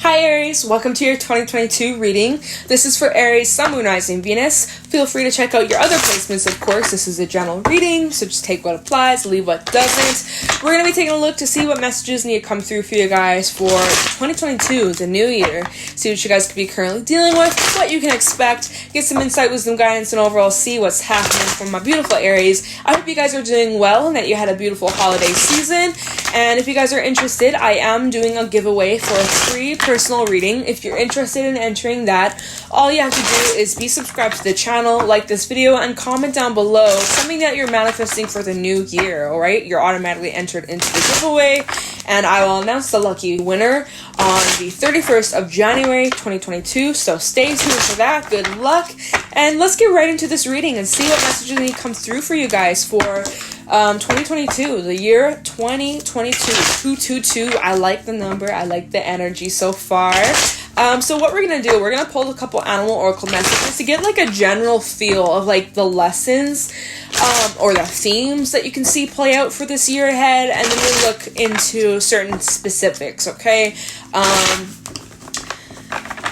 Hi Aries, welcome to your 2022 reading. This is for Aries, Sun, Moon, Rising, Venus. Feel free to check out your other placements, of course. This is a general reading, so just take what applies, leave what doesn't. We're going to be taking a look to see what messages need to come through for you guys for 2022, the new year. See what you guys could be currently dealing with, what you can expect, get some insight, wisdom, guidance, and overall see what's happening for my beautiful Aries. I hope you guys are doing well and that you had a beautiful holiday season. And if you guys are interested, I am doing a giveaway for a free personal reading. If you're interested in entering that, all you have to do is be subscribed to the channel, like this video, and comment down below something that you're manifesting for the new year, alright? You're automatically entered into the giveaway, and I will announce the lucky winner on the 31st of January 2022, so stay tuned for that. Good luck, and let's get right into this reading and see what messages need to come through for you guys for 2022, the year 2022, 222. I like the number. I like the energy so far. So what we're going to do, we're going to pull a couple animal oracle messages to get like a general feel of like the lessons or the themes that you can see play out for this year ahead, and then we'll look into certain specifics, okay?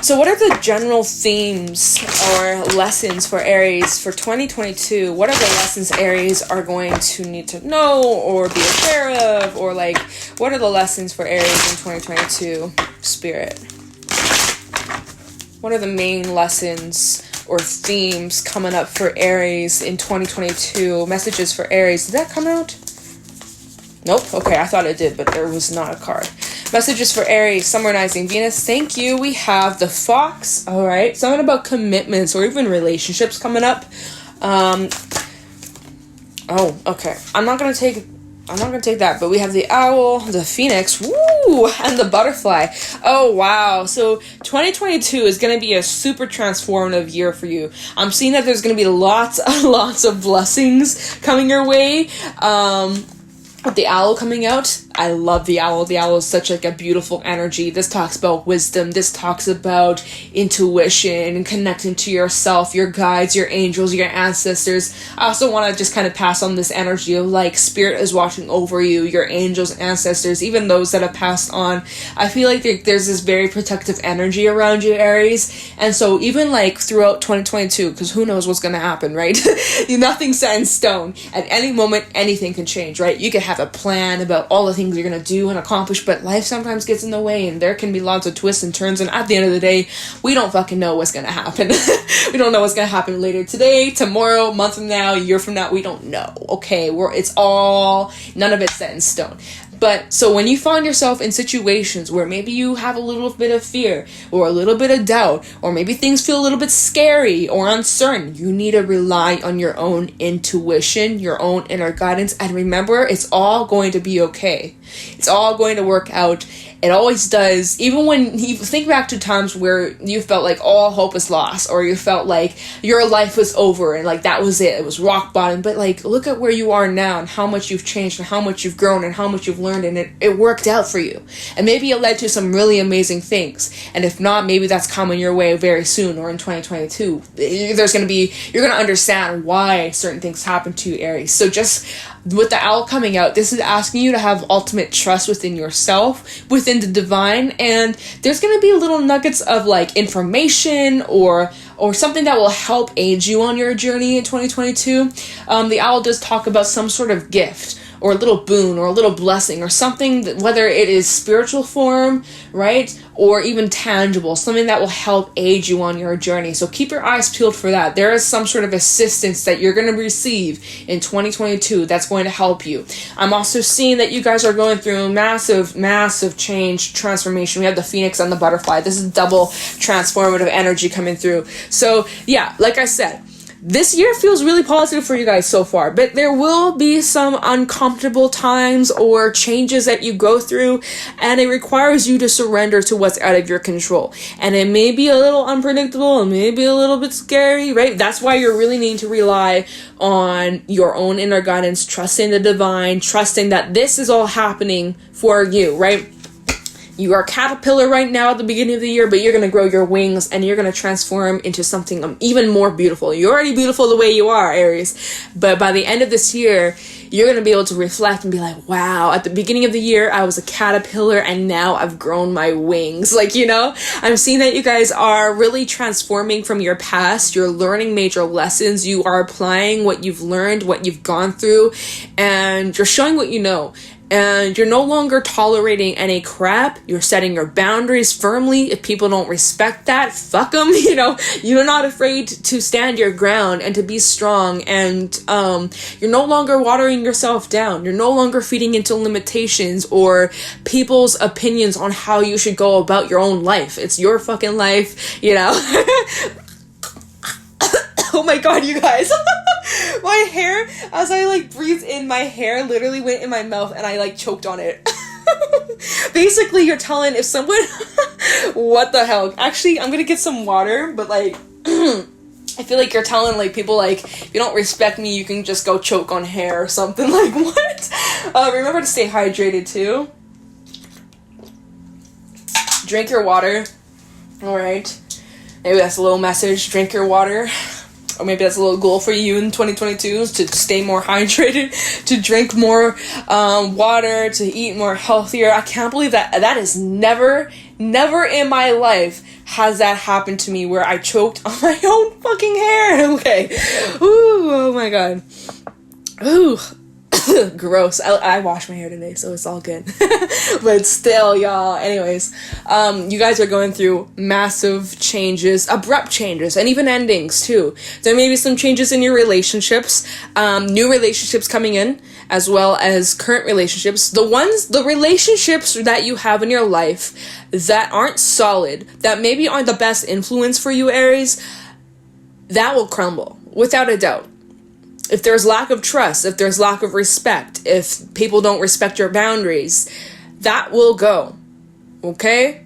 So what are the general themes or lessons for Aries for 2022? What are the lessons Aries are going to need to know or be aware of? Or like, what are the lessons for Aries in 2022? Spirit. What are the main lessons or themes coming up for Aries in 2022? Messages for Aries. Did that come out? Nope. Okay, I thought it did, but there was not a card. Messages for Aries, Sun, Rising, Venus. Thank you. We have the Fox. All right. Something about commitments or even relationships coming up. Oh, okay. I'm not gonna take that, but we have the Owl, the Phoenix, woo, and the Butterfly. Oh, wow. So 2022 is going to be a super transformative year for you. I'm seeing that there's going to be lots of blessings coming your way. With the Owl coming out, I love the Owl. The Owl is such like a beautiful energy. This talks about wisdom. This talks about intuition and connecting to yourself, your guides, your angels, your ancestors. I also want to just kind of pass on this energy of like spirit is watching over you, your angels, ancestors, even those that have passed on. I feel like there's this very protective energy around you, Aries. And so even like throughout 2022, because who knows what's going to happen, right? Nothing's set in stone. At any moment, anything can change, right? You can have a plan about all the things you're gonna do and accomplish, but life sometimes gets in the way and there can be lots of twists and turns, and at the end of the day we don't fucking know what's gonna happen. We don't know what's gonna happen later today, tomorrow, month from now, year from now. We don't know, okay? None of it's set in stone. But so when you find yourself in situations where maybe you have a little bit of fear or a little bit of doubt, or maybe things feel a little bit scary or uncertain, you need to rely on your own intuition, your own inner guidance, and remember, it's all going to be okay. It's all going to work out. It always does. Even when you think back to times where you felt like all hope is lost, or you felt like your life was over and like that was it. It was rock bottom. But like, look at where you are now and how much you've changed and how much you've grown and how much you've learned, and it worked out for you. And maybe it led to some really amazing things. And if not, maybe that's coming your way very soon or in 2022. You're going to understand why certain things happen to you, Aries. So just with the Owl coming out, this is asking you to have ultimate trust within yourself, within the divine, and there's going to be little nuggets of like information or something that will help aid you on your journey in 2022. The Owl does talk about some sort of gift or a little boon or a little blessing or something that, whether it is spiritual form, right, or even tangible, something that will help aid you on your journey. So keep your eyes peeled for that. There is some sort of assistance that you're going to receive in 2022 that's going to help you. I'm also seeing that you guys are going through massive change, transformation. We have the Phoenix and the Butterfly. This is double transformative energy coming through. So yeah, like I said, this year feels really positive for you guys so far, but there will be some uncomfortable times or changes that you go through, and it requires you to surrender to what's out of your control. And it may be a little unpredictable and maybe a little bit scary, right? That's why you're really needing to rely on your own inner guidance, trusting the divine, trusting that this is all happening for you, right? You are a caterpillar right now at the beginning of the year, but you're going to grow your wings and you're going to transform into something even more beautiful. You're already beautiful the way you are, Aries. But by the end of this year, you're going to be able to reflect and be like, wow, at the beginning of the year, I was a caterpillar and now I've grown my wings. Like, you know, I'm seeing that you guys are really transforming from your past. You're learning major lessons. You are applying what you've learned, what you've gone through, and you're showing what you know. And you're no longer tolerating any crap. You're setting your boundaries firmly. If people don't respect that, fuck them. You know, you're not afraid to stand your ground and to be strong. And you're no longer watering yourself down. You're no longer feeding into limitations or people's opinions on how you should go about your own life. It's your fucking life, you know. Oh my god, you guys. My hair, as I like breathed in, my hair literally went in my mouth and I like choked on it. Basically, you're telling if someone... What the hell? Actually, I'm gonna get some water, but like... I feel like you're telling like people like, if you don't respect me, you can just go choke on hair or something. Like, what? Remember to stay hydrated too. Drink your water. Alright. Maybe that's a little message. Drink your water. Or maybe that's a little goal for you in 2022, to stay more hydrated, to drink more water, to eat more healthier. I can't believe that is never in my life has that happened to me where I choked on my own fucking hair. Okay. Ooh, oh my god. Ooh. Gross. I washed my hair today, so it's all good. But still, y'all, anyways, you guys are going through massive changes, abrupt changes, and even endings too. There may be some changes in your relationships, new relationships coming in, as well as current relationships. The relationships that you have in your life that aren't solid, that maybe aren't the best influence for you, Aries, that will crumble without a doubt. If there's lack of trust, if there's lack of respect, if people don't respect your boundaries, that will go. Okay?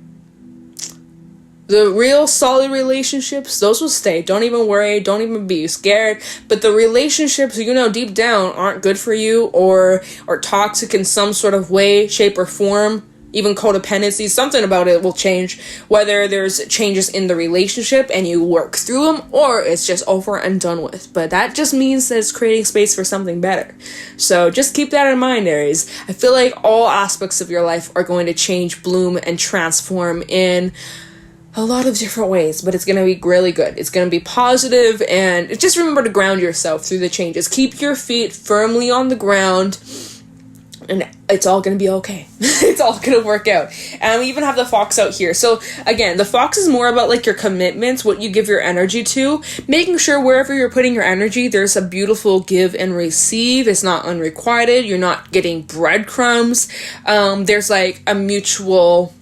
The real solid relationships, those will stay. Don't even worry. Don't even be scared. But the relationships, you know, deep down aren't good for you or toxic in some sort of way, shape, or form, even codependency, something about it will change, whether there's changes in the relationship and you work through them, or it's just over and done with. But that just means that it's creating space for something better. So just keep that in mind, Aries. I feel like all aspects of your life are going to change, bloom, and transform in a lot of different ways, but it's going to be really good. It's going to be positive, and just remember to ground yourself through the changes. Keep your feet firmly on the ground, and it's all going to be okay. It's all going to work out. And we even have the fox out here. So again, the fox is more about like your commitments, what you give your energy to, making sure wherever you're putting your energy, there's a beautiful give and receive. It's not unrequited. You're not getting breadcrumbs. There's like a mutual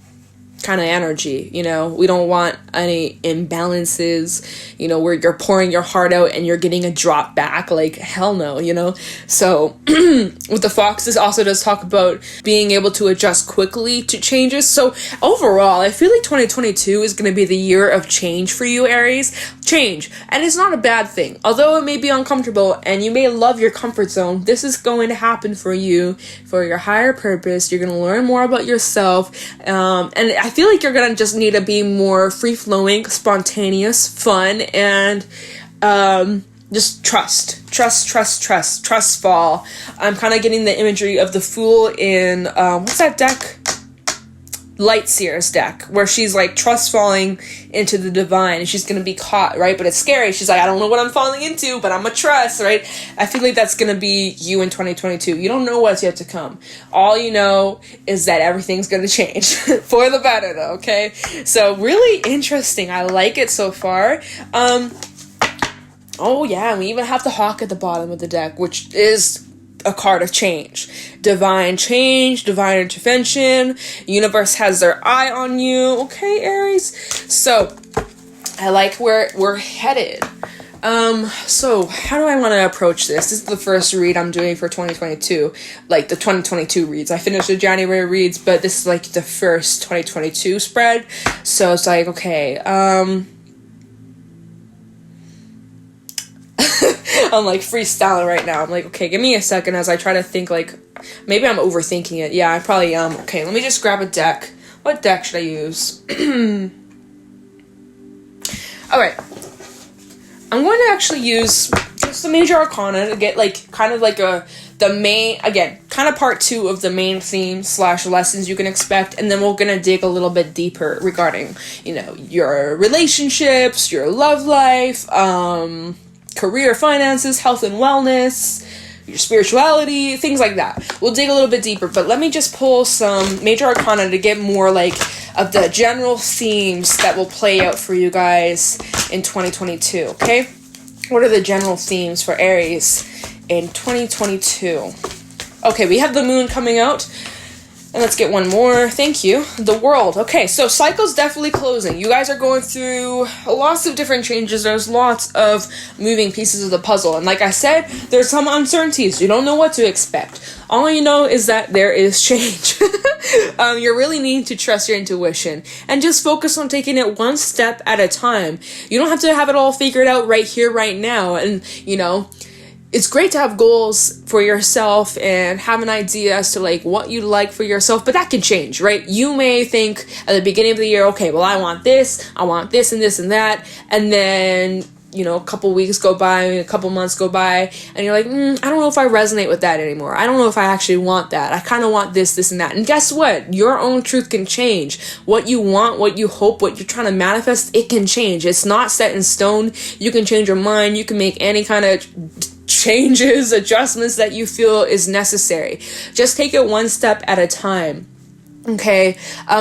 kind of energy, you know. We don't want any imbalances, you know, where you're pouring your heart out and you're getting a drop back. Like, hell no, you know. So with the fox, this also does talk about being able to adjust quickly to changes. So overall, I feel like 2022 is going to be the year of change for you, Aries. Change, and it's not a bad thing. Although it may be uncomfortable and you may love your comfort zone, this is going to happen for you, for your higher purpose. You're going to learn more about yourself, and I feel like you're going to just need to be more free-flowing, spontaneous, fun, and just trust fall. I'm kind of getting the imagery of the Fool in what's that deck? Lightseer's deck, where she's like trust falling into the divine, and she's gonna be caught, right? But it's scary. She's like, I don't know what I'm falling into, but I'm a trust, right? I feel like that's gonna be you in 2022. You don't know what's yet to come. All you know is that everything's gonna change for the better, though. Okay, so really interesting. I like it so far. Oh yeah, we even have the hawk at the bottom of the deck, which is a card of change, divine intervention. Universe has their eye on you. Okay, Aries. So I like where we're headed. So how do I want to approach this? This is the first read I'm doing for 2022, like the 2022 reads. I finished the January reads, but this is like the first 2022 spread. So it's like, okay, I'm like freestyling right now. I'm like, okay, give me a second as I try to think, like, maybe I'm overthinking it. Yeah, I probably am. Okay, let me just grab a deck. What deck should I use? Alright. I'm going to actually use just the Major Arcana to get, like, kind of like the main, again, kind of part 2 of the main theme / lessons you can expect, and then we're gonna dig a little bit deeper regarding, you know, your relationships, your love life, career, finances, health and wellness, your spirituality, things like that. We'll dig a little bit deeper, but let me just pull some major arcana to get more like of the general themes that will play out for you guys in 2022, okay? What are the general themes for Aries in 2022? Okay, we have the moon coming out. And let's get one more. Thank you. The world. Okay, so cycle's definitely closing. You guys are going through lots of different changes. There's lots of moving pieces of the puzzle. And like I said, there's some uncertainties. You don't know what to expect. All you know is that there is change. You're really needing to trust your intuition and just focus on taking it one step at a time. You don't have to have it all figured out right here, right now. And, you know, it's great to have goals for yourself and have an idea as to like what you like for yourself, but that can change, right? You may think at the beginning of the year, okay, well, I want this and this and that. And then, you know, a couple weeks go by, a couple months go by, and you're like, I don't know if I resonate with that anymore. I don't know if I actually want that. I kind of want this and that. And guess what? Your own truth can change. What you want, what you hope, what you're trying to manifest, it can change. It's not set in stone. You can change your mind. You can make any kind of changes, adjustments that you feel is necessary. Just take it one step at a time. Okay,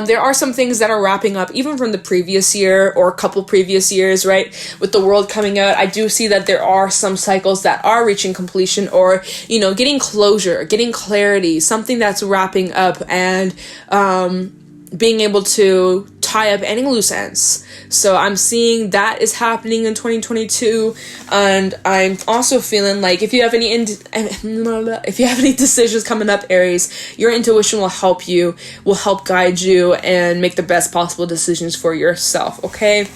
there are some things that are wrapping up even from the previous year or a couple previous years, right? With the world coming out, I do see that there are some cycles that are reaching completion or, you know, getting closure, getting clarity, something that's wrapping up and being able to tie up any loose ends. So I'm seeing that is happening in 2022, and I'm also feeling like if you have any decisions coming up, Aries, your intuition will help you, will help guide you and make the best possible decisions for yourself, okay?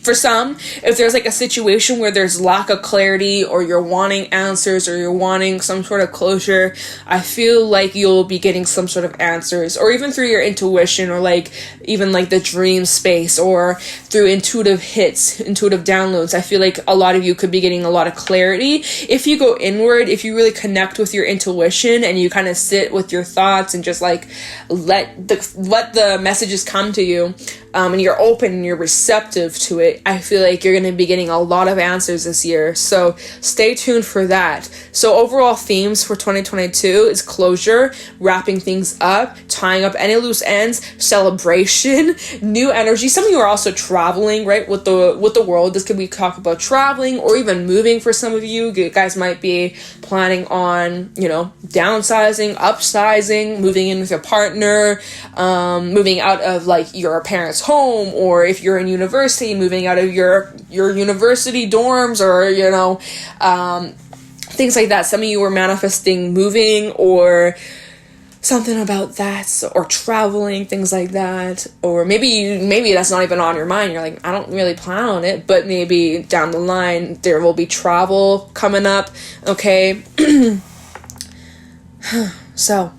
For some, if there's like a situation where there's lack of clarity or you're wanting answers or you're wanting some sort of closure, I feel like you'll be getting some sort of answers, or even through your intuition, or like even like the dream space, or through intuitive hits, intuitive downloads. I feel like a lot of you could be getting a lot of clarity if you go inward, if you really connect with your intuition and you kind of sit with your thoughts and just like let the messages come to you. And you're open and you're receptive to it, I feel like you're going to be getting a lot of answers this year. So stay tuned for that. So overall themes for 2022 is closure, wrapping things up, tying up any loose ends, celebration, new energy. Some of you are also traveling, right, with the world. This could be talk about traveling or even moving for some of you. You guys might be planning on, you know, downsizing, upsizing, moving in with your partner, moving out of like your parents' home, or if you're in university, moving out of your university dorms, or, you know, things like that. Some of you were manifesting moving or something about that, or traveling, things like that. Or maybe that's not even on your mind. You're like, I don't really plan on it, but maybe down the line there will be travel coming up, okay? So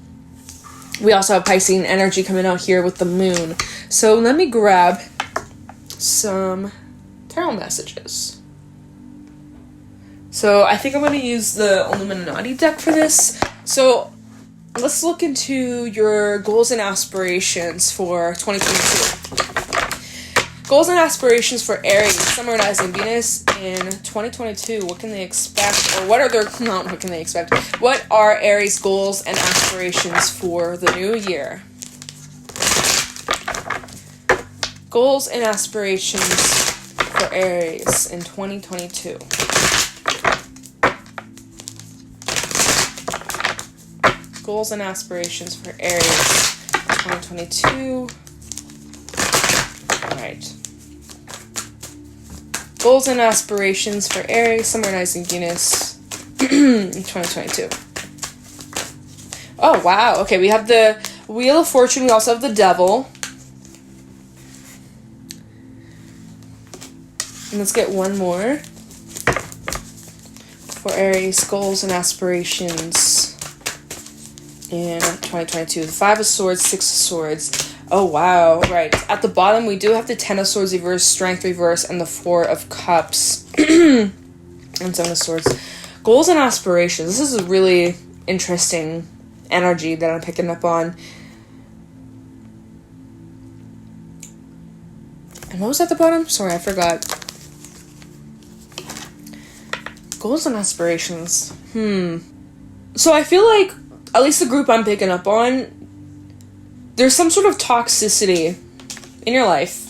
we also have Piscean energy coming out here with the moon. So let me grab some tarot messages. So I think I'm going to use the Illuminati deck for this. So let's look into your goals and aspirations for 2022. Goals and aspirations for Aries, Sun, Rising, Venus in 2022. What can they expect? Or what can they expect? What are Aries' goals and aspirations for the new year? Goals and aspirations for Aries in 2022. Goals and aspirations for Aries in 2022. Alright. Goals and aspirations for Aries, Sun, Rising, Venus in 2022. Oh, wow. Okay, we have the Wheel of Fortune. We also have the Devil. And let's get one more for Aries, goals and aspirations in 2022. The 5 of Swords, 6 of Swords. Oh, wow. Right. At the bottom, we do have the 10 of Swords reverse, Strength reverse, and the 4 of Cups. And 7 of Swords. Goals and aspirations. This is a really interesting energy that I'm picking up on. And what was at the bottom? Sorry, I forgot. Goals and aspirations. So I feel like, at least the group I'm picking up on, there's some sort of toxicity in your life.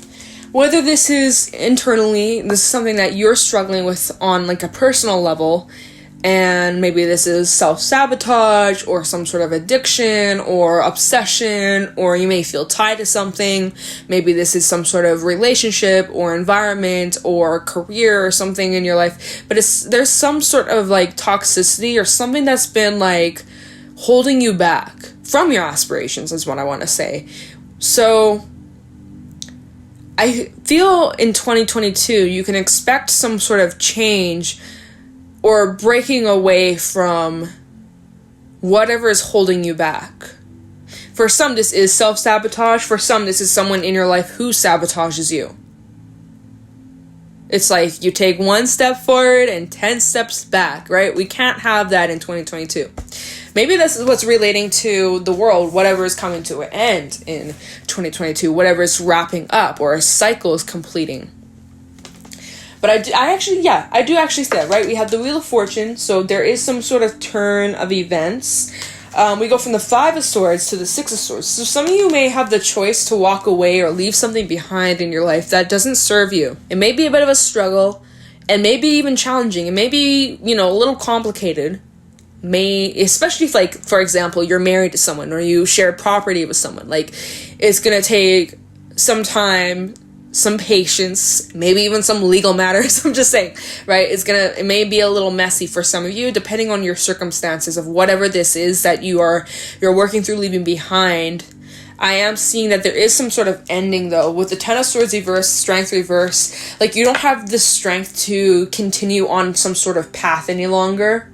Whether this is internally, this is something that you're struggling with on like a personal level, and maybe this is self-sabotage or some sort of addiction or obsession, or you may feel tied to something. Maybe this is some sort of relationship or environment or career or something in your life. But there's some sort of like toxicity or something that's been like holding you back from your aspirations is what I want to say. So I feel in 2022 you can expect some sort of change or breaking away from whatever is holding you back. For some, this is self-sabotage. For some, this is someone in your life who sabotages you. It's like you take one step forward and 10 steps back, right? We can't have that in 2022. Maybe this is what's relating to the world, whatever is coming to an end in 2022, whatever is wrapping up or a cycle is completing. But I do actually see that, right? We have the Wheel of Fortune, so there is some sort of turn of events. We go from the Five of Swords to the Six of Swords. So some of you may have the choice to walk away or leave something behind in your life that doesn't serve you. It may be a bit of a struggle, and maybe even challenging. It may be, a little complicated. Especially if, like, for example, you're married to someone or you share property with someone. Like, it's gonna take some time, some patience, maybe even some legal matters. I'm just saying, right? It may be a little messy for some of you, depending on your circumstances of whatever this is that you're working through leaving behind. I am seeing that there is some sort of ending, though, with the Ten of Swords reverse, Strength reverse. Like, you don't have the strength to continue on some sort of path any longer.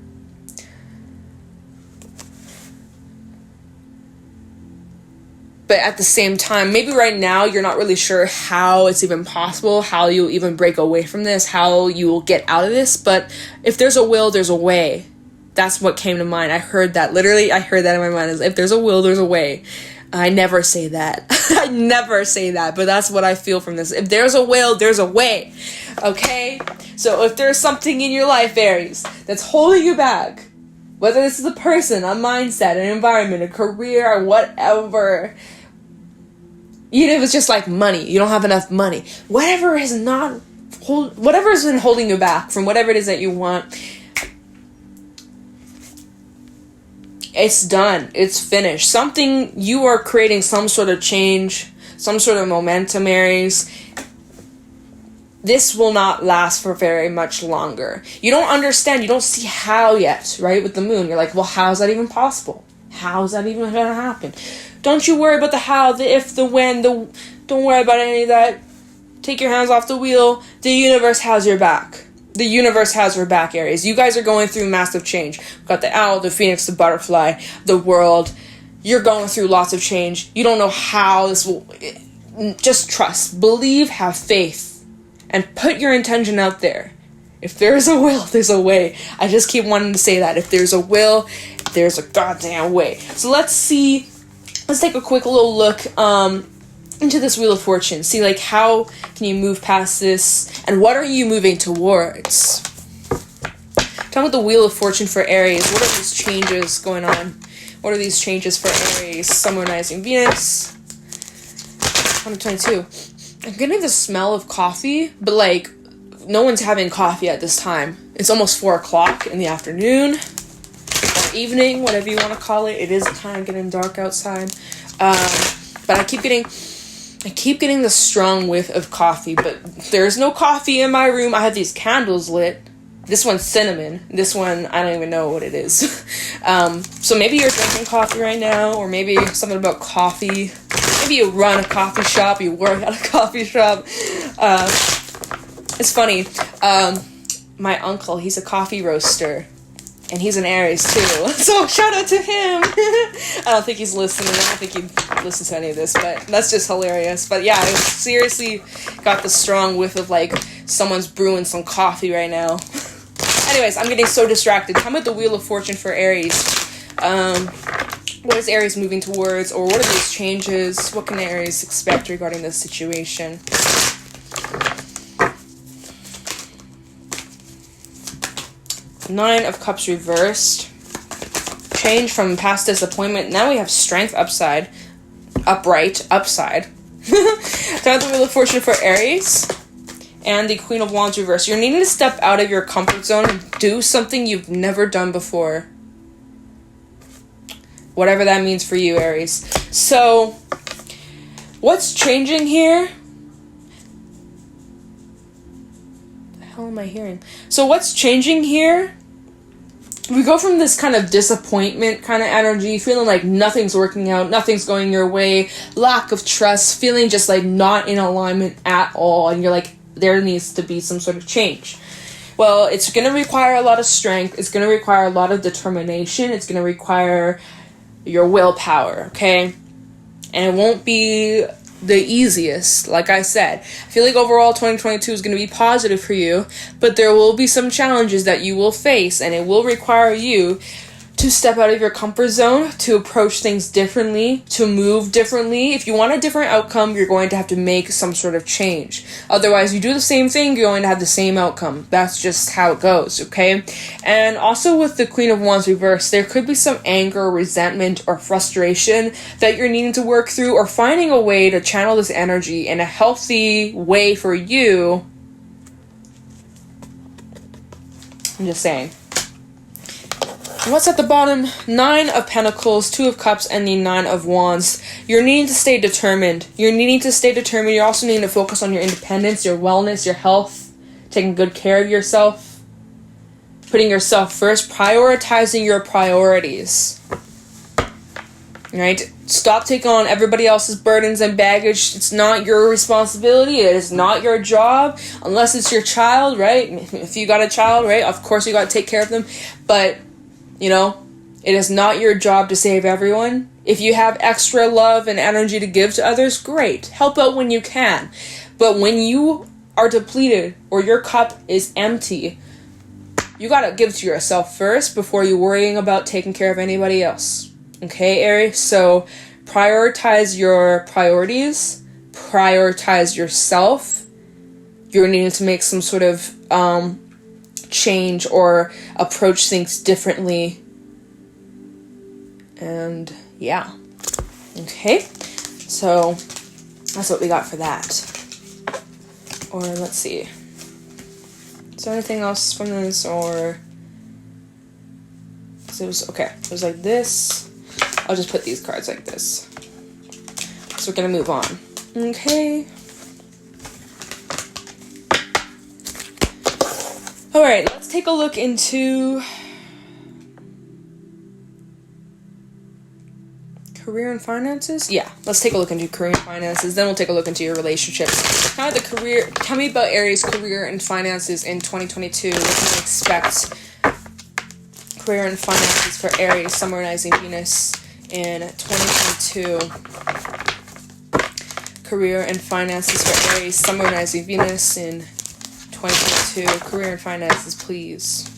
But at the same time, maybe right now you're not really sure how it's even possible, how you'll even break away from this, how you will get out of this. But if there's a will, there's a way. That's what came to mind. I heard that. Literally, I heard that in my mind. Is if there's a will, there's a way. I never say that. I never say that. But that's what I feel from this. If there's a will, there's a way. Okay? So if there's something in your life, Aries, that's holding you back, whether this is a person, a mindset, an environment, a career, or whatever, even if it's just like money, you don't have enough money, whatever has been holding you back from whatever it is that you want, it's done. It's finished. You are creating some sort of change, some sort of momentum, Aries. This will not last for very much longer. You don't understand. You don't see how yet, right? With the moon, you're like, well, how's that even possible? How's that even going to happen? Don't you worry about the how, the if, the when, don't worry about any of that. Take your hands off the wheel. The universe has your back. The universe has your back, Aries. You guys are going through massive change. We've got the owl, the phoenix, the butterfly, the world. You're going through lots of change. You don't know how this will... Just trust. Believe, have faith. And put your intention out there. If there's a will, there's a way. I just keep wanting to say that. If there's a will, there's a goddamn way. So let's take a quick little look into this Wheel of Fortune. See, like, how can you move past this? And what are you moving towards? Tell me the Wheel of Fortune for Aries. What are these changes going on? What are these changes for Aries? Summonizing Venus. 2022. I'm getting the smell of coffee, but, like, no one's having coffee at this time. It's almost 4 o'clock in the afternoon. Or evening, whatever you want to call it. It is kind of getting dark outside. But I keep getting the strong whiff of coffee, but there's no coffee in my room. I have these candles lit. This one's cinnamon. This one, I don't even know what it is. So maybe you're drinking coffee right now, or maybe something about coffee. Maybe you run a coffee shop, you work at a coffee shop. It's funny. My uncle, he's a coffee roaster. And he's an Aries, too. So, shout out to him! I don't think he's listening. I don't think he'd listen to any of this, but that's just hilarious. But yeah, I seriously got the strong whiff of, like, someone's brewing some coffee right now. Anyways, I'm getting so distracted. How about the Wheel of Fortune for Aries? What is Aries moving towards, or what are these changes? What can Aries expect regarding this situation? Nine of Cups reversed. Change from past disappointment. Now we have Strength upside. Upright. Upside. Time the Wheel of Fortune for Aries. And the Queen of Wands reversed. You're needing to step out of your comfort zone and do something you've never done before. Whatever that means for you, Aries. So, what's changing here? What the hell am I hearing? So what's changing here? We go from this kind of disappointment kind of energy, feeling like nothing's working out, nothing's going your way, lack of trust, feeling just like not in alignment at all, and you're like, there needs to be some sort of change. Well, it's going to require a lot of strength, it's going to require a lot of determination, it's going to require your willpower, okay? And it won't be the easiest, like I said. I feel like overall 2022 is going to be positive for you, but there will be some challenges that you will face, and it will require you to step out of your comfort zone, to approach things differently, to move differently. If you want a different outcome, you're going to have to make some sort of change. Otherwise, you do the same thing, you're going to have the same outcome. That's just how it goes, okay? And also with the Queen of Wands reversed, there could be some anger, resentment, or frustration that you're needing to work through, or finding a way to channel this energy in a healthy way for you. I'm just saying. What's at the bottom? 9 of Pentacles, 2 of Cups, and the 9 of Wands. You're needing to stay determined. You're needing to stay determined. You're also needing to focus on your independence, your wellness, your health, taking good care of yourself, putting yourself first, prioritizing your priorities. Right? Stop taking on everybody else's burdens and baggage. It's not your responsibility. It is not your job, unless it's your child, right? If you got a child, right? Of course you got to take care of them, but you know, it is not your job to save everyone. If you have extra love and energy to give to others, great. Help out when you can. But when you are depleted or your cup is empty, you gotta give to yourself first before you're worrying about taking care of anybody else. Okay, Aries? So prioritize your priorities. Prioritize yourself. You're needing to make some sort of change or approach things differently. And yeah, okay, so that's what we got for that. Or let's see, is there anything else from this? Or it was okay, it was like this. I'll just put these cards like this, so we're gonna move on. Okay. Alright, let's take a look into career and finances. Yeah, let's take a look into career and finances. Then we'll take a look into your relationships. Kind of the career. Tell me about Aries' career and finances in 2022. What can you expect? Career and finances for Aries, summarizing Venus in 2022. Career and finances for Aries, summarizing Venus in 2022. Career and finances, please.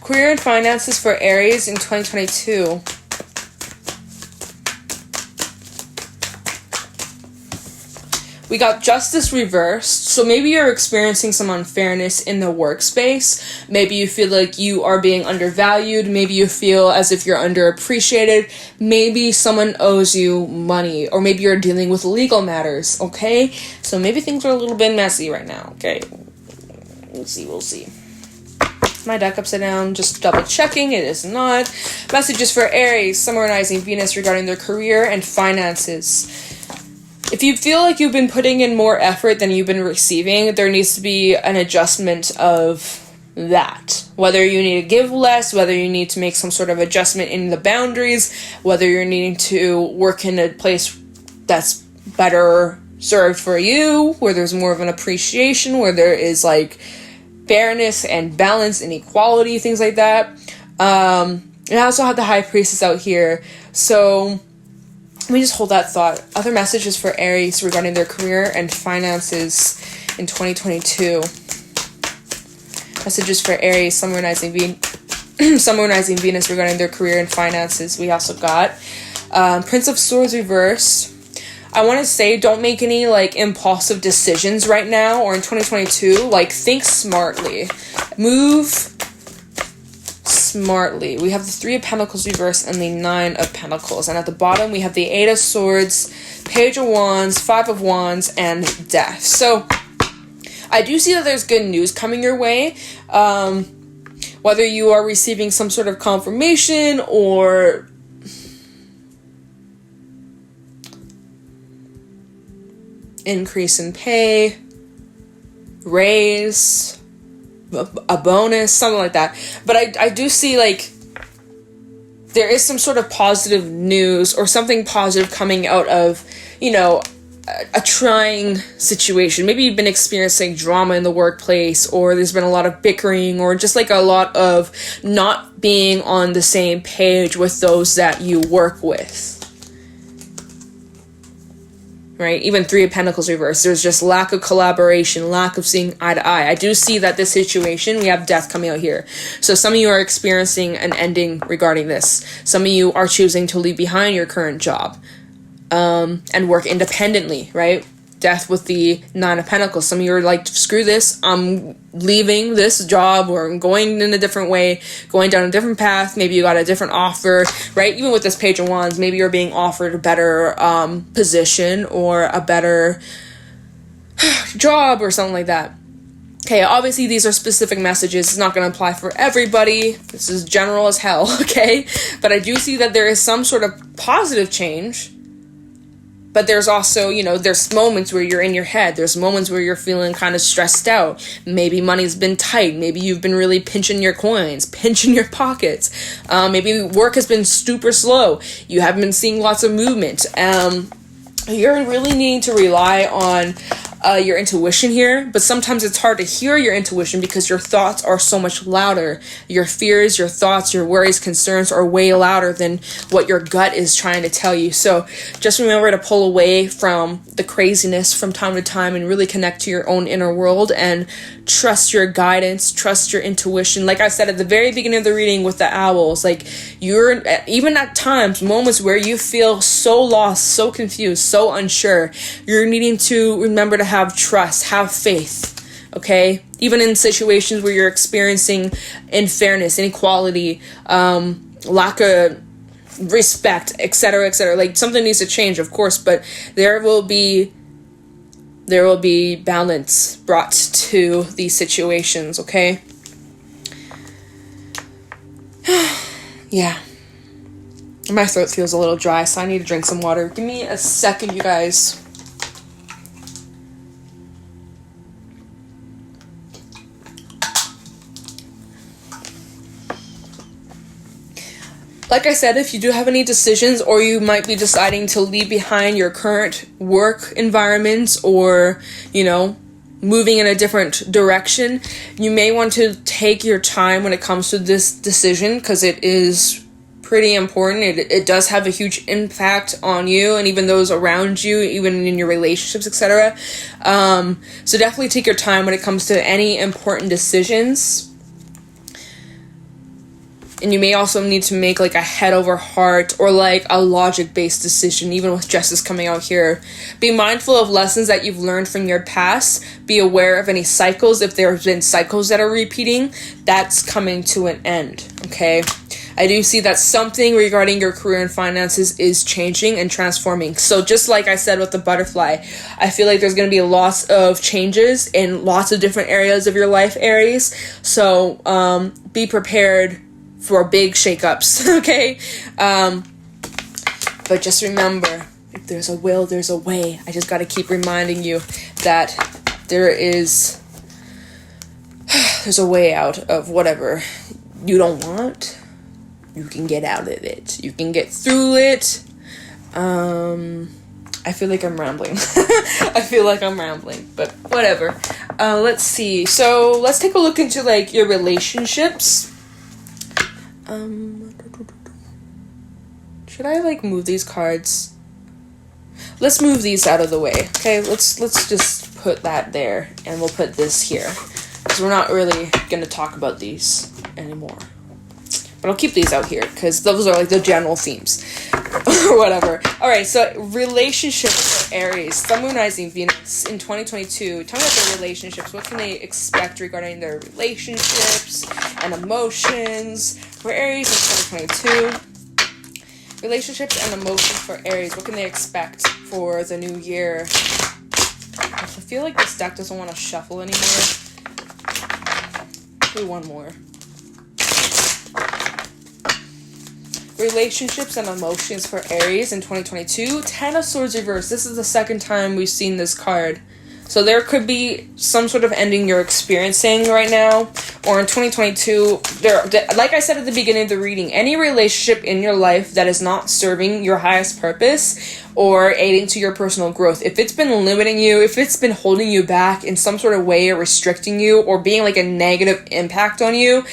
Career and finances for Aries in 2022. We got Justice reversed, so maybe you're experiencing some unfairness in the workspace. Maybe you feel like you are being undervalued. Maybe you feel as if you're underappreciated. Maybe someone owes you money, or maybe you're dealing with legal matters, okay? So maybe things are a little bit messy right now, okay? We'll see. My deck upside down, just double checking, it is not. Messages for Aries, summarizing Venus regarding their career and finances. If you feel like you've been putting in more effort than you've been receiving, there needs to be an adjustment of that. Whether you need to give less, whether you need to make some sort of adjustment in the boundaries, whether you're needing to work in a place that's better served for you, where there's more of an appreciation, where there is like fairness and balance and equality, things like that. And I also have the High Priestess out here. So let me just hold that thought. Other messages for Aries regarding their career and finances in 2022. Messages for Aries, Sun, Moon, Rising, Venus regarding their career and finances. We also got Prince of Swords reverse. I want to say don't make any like impulsive decisions right now or in 2022. Like, think smartly. Move smartly. We have the Three of Pentacles reverse and the Nine of Pentacles. And at the bottom we have the Eight of Swords, Page of Wands, Five of Wands, and Death. So I do see that there's good news coming your way. Whether you are receiving some sort of confirmation or increase in pay, raise, a bonus, something like that. But I do see like there is some sort of positive news or something positive coming out of, you know, a trying situation. Maybe you've been experiencing drama in the workplace, or there's been a lot of bickering, or just like a lot of not being on the same page with those that you work with. Right? Even Three of Pentacles reverse. There's just lack of collaboration, lack of seeing eye to eye. I do see that this situation, we have death coming out here. So some of you are experiencing an ending regarding this. Some of you are choosing to leave behind your current job and work independently, right? Death with the Nine of Pentacles. Some of you are like, screw this, I'm leaving this job, or I'm going in a different way, going down a different path. Maybe you got a different offer, right? Even with this Page of Wands, maybe you're being offered a better position or a better job or something like that. Okay, obviously these are specific messages. It's not going to apply for everybody. This is general as hell, okay? But I do see that there is some sort of positive change. But there's also, you know, there's moments where you're in your head. There's moments where you're feeling kind of stressed out. Maybe money's been tight. Maybe you've been really pinching your coins, pinching your pockets. Maybe work has been super slow. You haven't been seeing lots of movement. You're really needing to rely on your intuition here, but sometimes it's hard to hear your intuition because your thoughts are so much louder. Your fears, your thoughts, your worries, concerns are way louder than what your gut is trying to tell you. So just remember to pull away from the craziness from time to time and really connect to your own inner world and trust your guidance, trust your intuition. Like I said at the very beginning of the reading with the owls, like you're even at times, moments where you feel so lost, so confused, so unsure, you're needing to remember to have trust, have faith, okay? Even in situations where you're experiencing unfairness, inequality, lack of respect, etc., etc. Like something needs to change, of course, but there will be balance brought to these situations, okay? Yeah. My throat feels a little dry, so I need to drink some water. Give me a second, you guys. Like I said, if you do have any decisions, or you might be deciding to leave behind your current work environment, or, you know, moving in a different direction, you may want to take your time when it comes to this decision, because it is pretty important. It does have a huge impact on you and even those around you, even in your relationships, etc. So definitely take your time when it comes to any important decisions. And you may also need to make like a head over heart or like a logic-based decision, even with justice coming out here. Be mindful of lessons that you've learned from your past. Be aware of any cycles. If there have been cycles that are repeating, that's coming to an end, okay? I do see that something regarding your career and finances is changing and transforming. So just like I said with the butterfly, I feel like there's going to be lots of changes in lots of different areas of your life, Aries. So be prepared for big shakeups, okay? But just remember, if there's a will, there's a way. I just got to keep reminding you that there's a way out of whatever you don't want. You can get out of it. You can get through it. I feel like I'm rambling. But whatever. Let's see. So let's take a look into like your relationships. Should I like move these cards? let's move these out of the way. Okay, let's just put that there, and we'll put this here, because we're not really going to talk about these anymore. But I'll keep these out here, because those are like the general themes. Or whatever. Alright, so relationships for Aries, Sun, Moon, Rising, Venus in 2022. Tell me about their relationships. What can they expect regarding their relationships and emotions for Aries in 2022? Relationships and emotions for Aries. What can they expect for the new year? I feel like this deck doesn't want to shuffle anymore. Do one more. Relationships and emotions for Aries in 2022. 10 of Swords reversed. This is the second time we've seen this card. So there could be some sort of ending you're experiencing right now. Or in 2022, like I said at the beginning of the reading, any relationship in your life that is not serving your highest purpose or aiding to your personal growth, if it's been limiting you, if it's been holding you back in some sort of way or restricting you or being like a negative impact on you,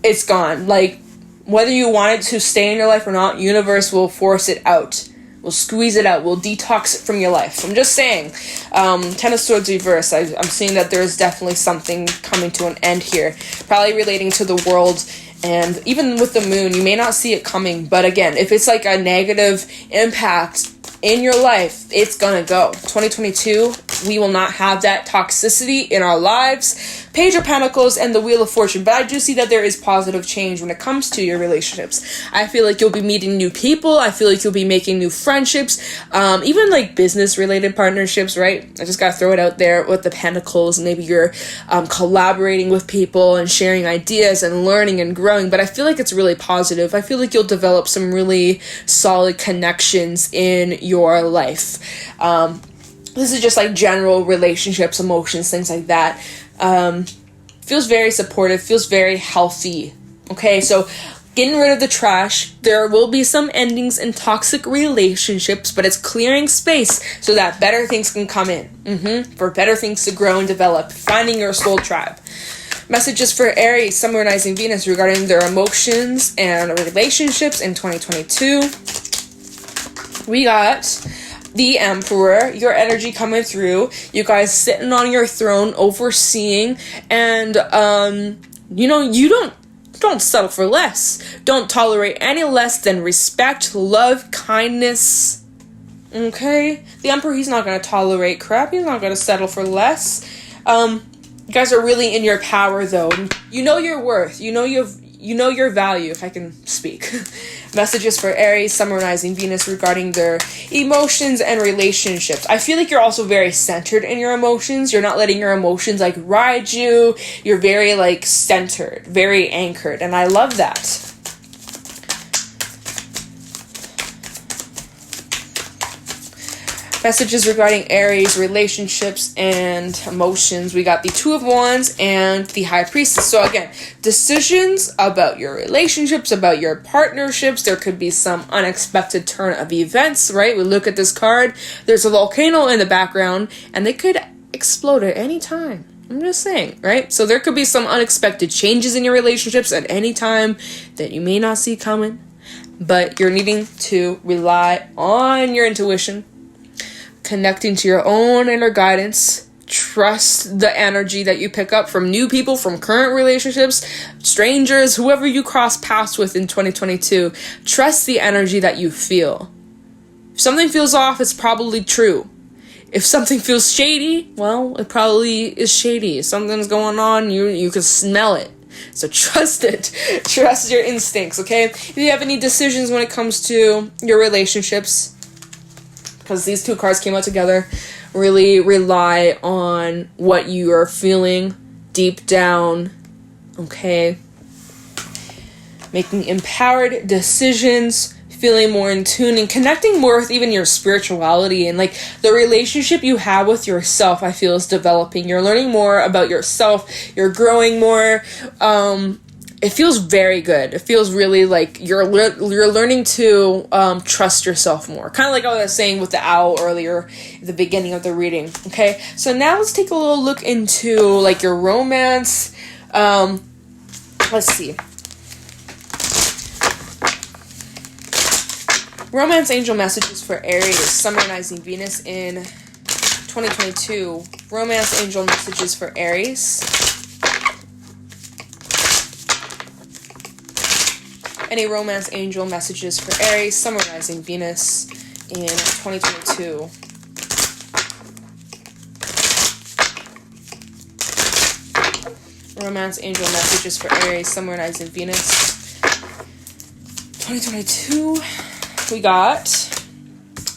it's gone. Like, whether you want it to stay in your life or not, universe will force it out. Will squeeze it out. Will detox it from your life. I'm just saying. 10 of Swords reverse. I'm seeing that there's definitely something coming to an end here. Probably relating to the world. And even with the moon, you may not see it coming. But again, if it's like a negative impact in your life, it's gonna go. 2022, we will not have that toxicity in our lives. Page of Pentacles and the Wheel of Fortune. But I do see that there is positive change when it comes to your relationships. I feel like you'll be meeting new people. I feel like you'll be making new friendships. Even like business-related partnerships, right? I just gotta throw it out there with the Pentacles. Maybe you're collaborating with people and sharing ideas and learning and growing. But I feel like it's really positive. I feel like you'll develop some really solid connections in your life. This is just like general relationships, emotions, things like that. Feels very supportive, feels very healthy. Okay, so getting rid of the trash. There will be some endings in toxic relationships, but it's clearing space so that better things can come in. For better things to grow and develop. Finding your soul tribe. Messages for Aries, Sun, Moon, Rising, Venus regarding their emotions and relationships in 2022. We got the Emperor, your energy coming through, you guys sitting on your throne, overseeing, and, you don't settle for less. Don't tolerate any less than respect, love, kindness, okay? The Emperor, he's not going to tolerate crap, he's not going to settle for less. You guys are really in your power, though. You know your worth, you know your value, if I can speak. Messages for Aries, Sun, Moon, Rising, Venus regarding their emotions and relationships. I feel like you're also very centered in your emotions. You're not letting your emotions like ride you. You're very like centered, very anchored, and I love that. Messages regarding Aries, relationships, and emotions. We got the Two of Wands and the High Priestess. So again, decisions about your relationships, about your partnerships. There could be some unexpected turn of events, right? We look at this card. There's a volcano in the background, and they could explode at any time. I'm just saying, right? So there could be some unexpected changes in your relationships at any time that you may not see coming. But you're needing to rely on your intuition, connecting to your own inner guidance. Trust the energy that you pick up from new people, from current relationships, strangers, whoever you cross paths with in 2022. Trust the energy that you feel. If something feels off, it's probably true. If something feels shady, well, it probably is shady. If something's going on, you can smell it. So trust it. Trust your instincts, okay? If you have any decisions when it comes to your relationships, because these two cards came out together, really rely on what you are feeling deep down, okay? Making empowered decisions, feeling more in tune, and connecting more with even your spirituality, and like the relationship you have with yourself, I feel, is developing. You're learning more about yourself, you're growing more. It feels very good. It feels really like you're learning to trust yourself more. Kind of like I was saying with the owl earlier at the beginning of the reading. Okay, so now let's take a little look into like your romance. Let's see. Romance angel messages for Aries, Sun, Moon, Rising, Venus in 2022. Romance angel messages for Aries. Any romance angel messages for Aries, Sun, Moon, Rising, Venus in 2022. Romance angel messages for Aries, Sun, Moon, Rising, Venus 2022. We got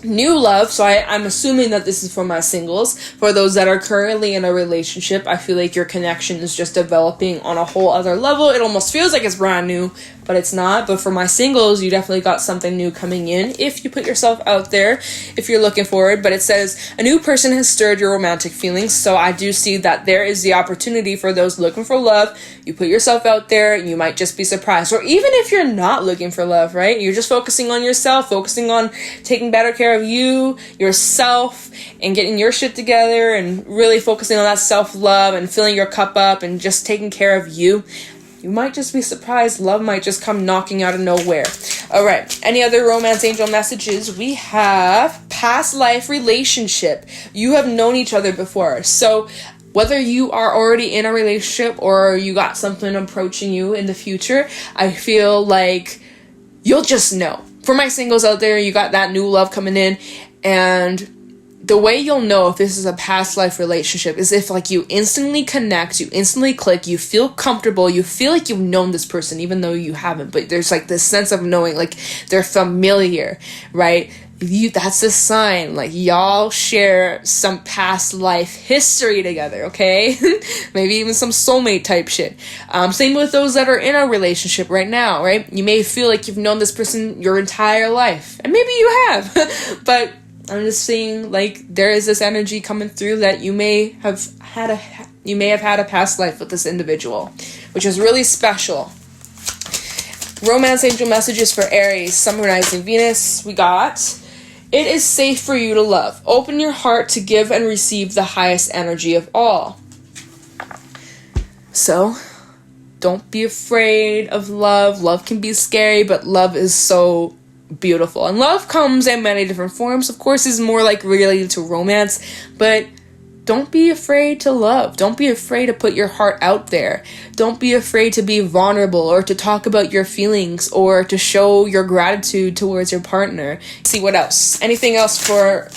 new love. So I'm assuming that this is for my singles. For those that are currently in a relationship, I feel like your connection is just developing on a whole other level. It almost feels like it's brand new, but it's not. But for my singles, you definitely got something new coming in if you put yourself out there, if you're looking forward. But it says a new person has stirred your romantic feelings. So I do see that there is the opportunity for those looking for love. You put yourself out there, you might just be surprised. Or even if you're not looking for love, right? You're just focusing on yourself, focusing on taking better care of you, yourself, and getting your shit together, and really focusing on that self-love and filling your cup up and just taking care of you. You might just be surprised. Love might just come knocking out of nowhere. All right. Any other romance angel messages? We have past life relationship. You have known each other before. So whether you are already in a relationship or you got something approaching you in the future, I feel like you'll just know. For my singles out there, you got that new love coming in, and the way you'll know if this is a past life relationship is if like you instantly connect, you instantly click, you feel comfortable, you feel like you've known this person even though you haven't, but there's like this sense of knowing, like they're familiar, right? That's a sign, like y'all share some past life history together, okay? Maybe even some soulmate type shit. Same with those that are in a relationship right now, right? You may feel like you've known this person your entire life, and maybe you have, but I'm just saying, like, there is this energy coming through that you may have had a past life with this individual, which is really special. Romance angel messages for Aries, Sun, Moon, Rising, Venus. We got, it is safe for you to love. Open your heart to give and receive the highest energy of all. So, don't be afraid of love. Love can be scary, but love is so beautiful. And love comes in many different forms. Of course, is more like related to romance, but don't be afraid to love. Don't be afraid to put your heart out there. Don't be afraid to be vulnerable or to talk about your feelings or to show your gratitude towards your partner. See what else? Anything else for,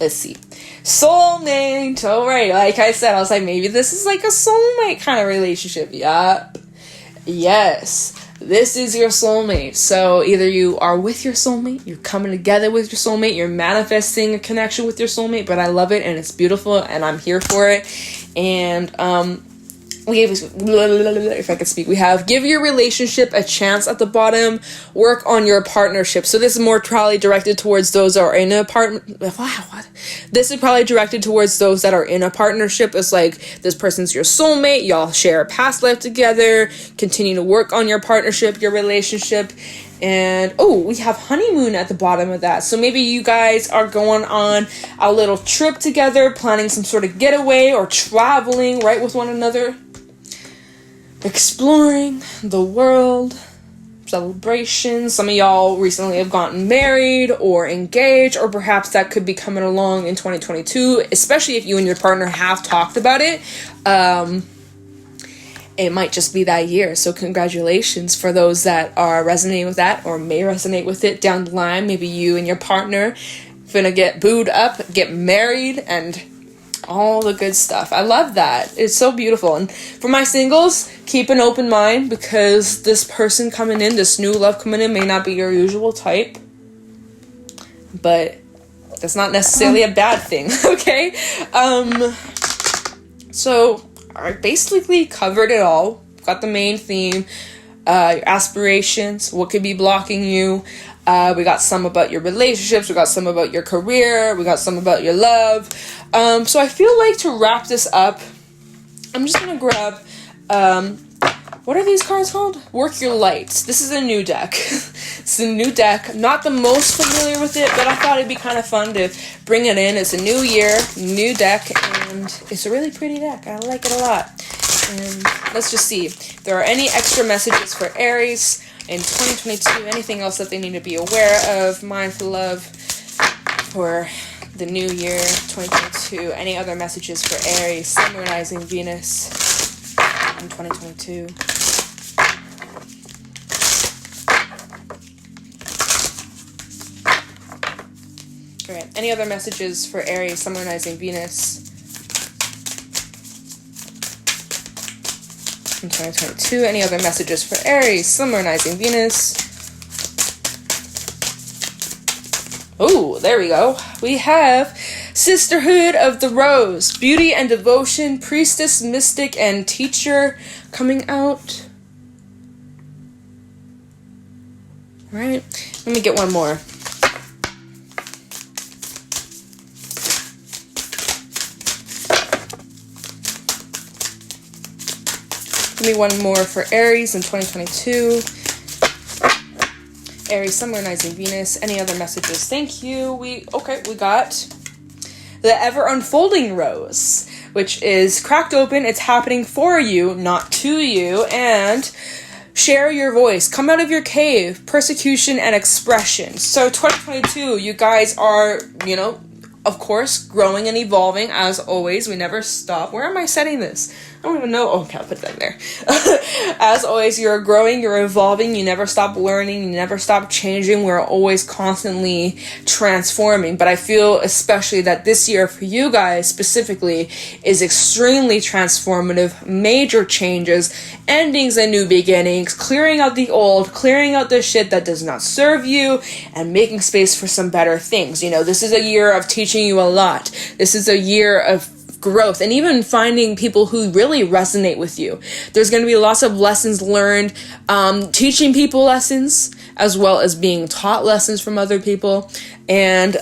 let's see, soulmate. All right, like I said, I was like, maybe this is like a soulmate kind of relationship. Yup. Yes. This is your soulmate. So either you are with your soulmate, you're coming together with your soulmate, you're manifesting a connection with your soulmate, but I love it and it's beautiful and I'm here for it. And we have, if I could speak, we have give your relationship a chance at the bottom, work on your partnership. So this is more probably directed towards those that are in a partnership. Wow, what? This is probably directed towards those that are in a partnership. It's like this person's your soulmate, y'all share a past life together, continue to work on your partnership, your relationship. And oh, we have honeymoon at the bottom of that. So maybe you guys are going on a little trip together, planning some sort of getaway or traveling right with one another. Exploring the world, celebrations. Some of y'all recently have gotten married or engaged, or perhaps that could be coming along in 2022, especially if you and your partner have talked about it. It might just be that year. So congratulations for those that are resonating with that or may resonate with it down the line. Maybe you and your partner finna get booed up, get married, and all the good stuff. I love that. It's so beautiful. And for my singles, keep an open mind because this person coming in, this new love coming in may not be your usual type. But that's not necessarily a bad thing, okay? So I basically covered it all. Got the main theme, your aspirations, what could be blocking you. We got some about your relationships, we got some about your career, we got some about your love. So I feel like to wrap this up, I'm just gonna grab, what are these cards called? Work Your Lights. This is a new deck. It's a new deck. Not the most familiar with it, but I thought it'd be kind of fun to bring it in. It's a new year, new deck, and it's a really pretty deck. I like it a lot. And let's just see if there are any extra messages for Aries in 2022. Anything else that they need to be aware of, mindful of for the new year 2022. Any other messages for Aries, Sun, Rising, Venus in 2022. Alright, any other messages for Aries, Sun, Rising, Venus in 2022? Any other messages for Aries, Sun, Rising, Venus? Oh, there we go. We have Sisterhood of the Rose, Beauty and Devotion, Priestess, Mystic, and Teacher coming out. Alright, let me get one more. Give me one more for Aries in 2022. Aries, Sun, Rising, Venus. Any other messages? Thank you. We got the Ever Unfolding Rose, which is cracked open. It's happening for you, not to you. And share your voice. Come out of your cave. Persecution and expression. So 2022, you guys are, of course, growing and evolving as always. We never stop. Where am I setting this? I don't even know. Oh, okay, I'll put that there. As always, you're growing, you're evolving, you never stop learning, you never stop changing. We're always constantly transforming. But I feel especially that this year for you guys specifically is extremely transformative. Major changes, endings and new beginnings, clearing out the old, clearing out the shit that does not serve you, and making space for some better things. This is a year of teaching you a lot. This is a year of growth and even finding people who really resonate with you. There's going to be lots of lessons learned, teaching people lessons as well as being taught lessons from other people. And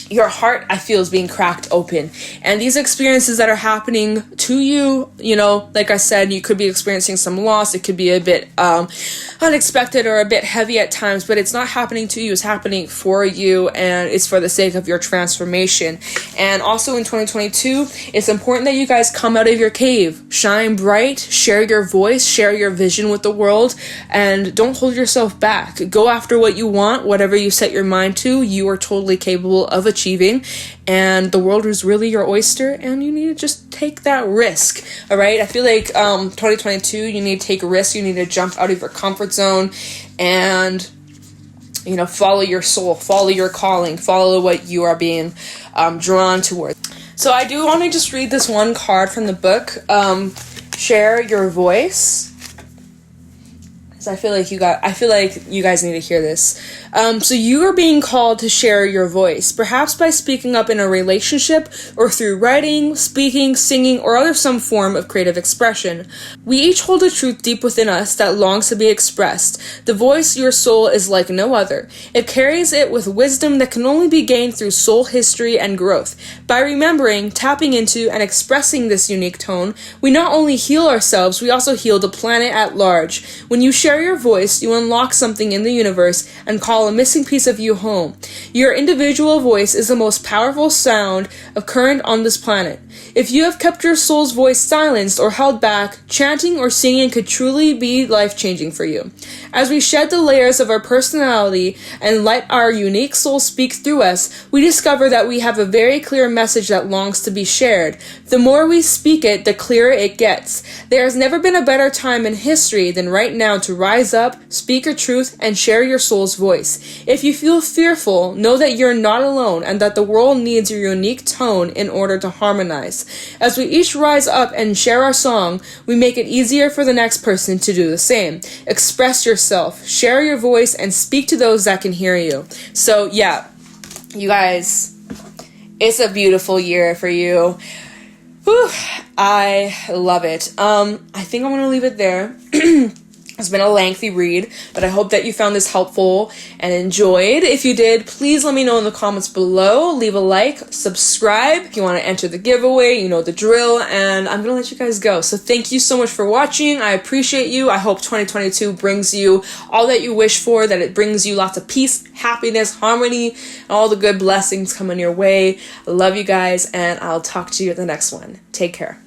your heart, I feel, is being cracked open. And these experiences that are happening to you, like I said, you could be experiencing some loss. It could be a bit unexpected or a bit heavy at times, but it's not happening to you. It's happening for you, and it's for the sake of your transformation. And also in 2022, it's important that you guys come out of your cave, shine bright, share your voice, share your vision with the world, and don't hold yourself back. Go after what you want, whatever you set your mind to, you are totally capable of achieving, and the world is really your oyster, and you need to just take that risk. All right, I feel like 2022, you need to take a risk. You need to jump out of your comfort zone and follow your soul, follow your calling, follow what you are being drawn towards. So I do want to just read this one card from the book, Share Your Voice. I feel like you guys need to hear this. So you are being called to share your voice, perhaps by speaking up in a relationship or through writing, speaking, singing, or other some form of creative expression. We each hold a truth deep within us that longs to be expressed. The voice of your soul is like no other. It carries it with wisdom that can only be gained through soul history and growth. By remembering, tapping into, and expressing this unique tone, we not only heal ourselves, we also heal the planet at large. When you share your voice, you unlock something in the universe and call a missing piece of you home. Your individual voice is the most powerful sound occurring on this planet. If you have kept your soul's voice silenced or held back, chanting or singing could truly be life-changing for you. As we shed the layers of our personality and let our unique soul speak through us, we discover that we have a very clear message that longs to be shared. The more we speak it, the clearer it gets. There has never been a better time in history than right now to rise up, speak your truth, and share your soul's voice. If you feel fearful, know that you're not alone and that the world needs your unique tone in order to harmonize. As we each rise up and share our song, we make it easier for the next person to do the same. Express yourself, share your voice, and speak to those that can hear you. So yeah, you guys, it's a beautiful year for you. Whew, I love it. I think I'm going to leave it there. It's been a lengthy read, but I hope that you found this helpful and enjoyed. If you did, please let me know in the comments below. Leave a like, subscribe. If you want to enter the giveaway, you know the drill, and I'm going to let you guys go. So thank you so much for watching. I appreciate you. I hope 2022 brings you all that you wish for, that it brings you lots of peace, happiness, harmony, and all the good blessings coming your way. I love you guys, and I'll talk to you at the next one. Take care.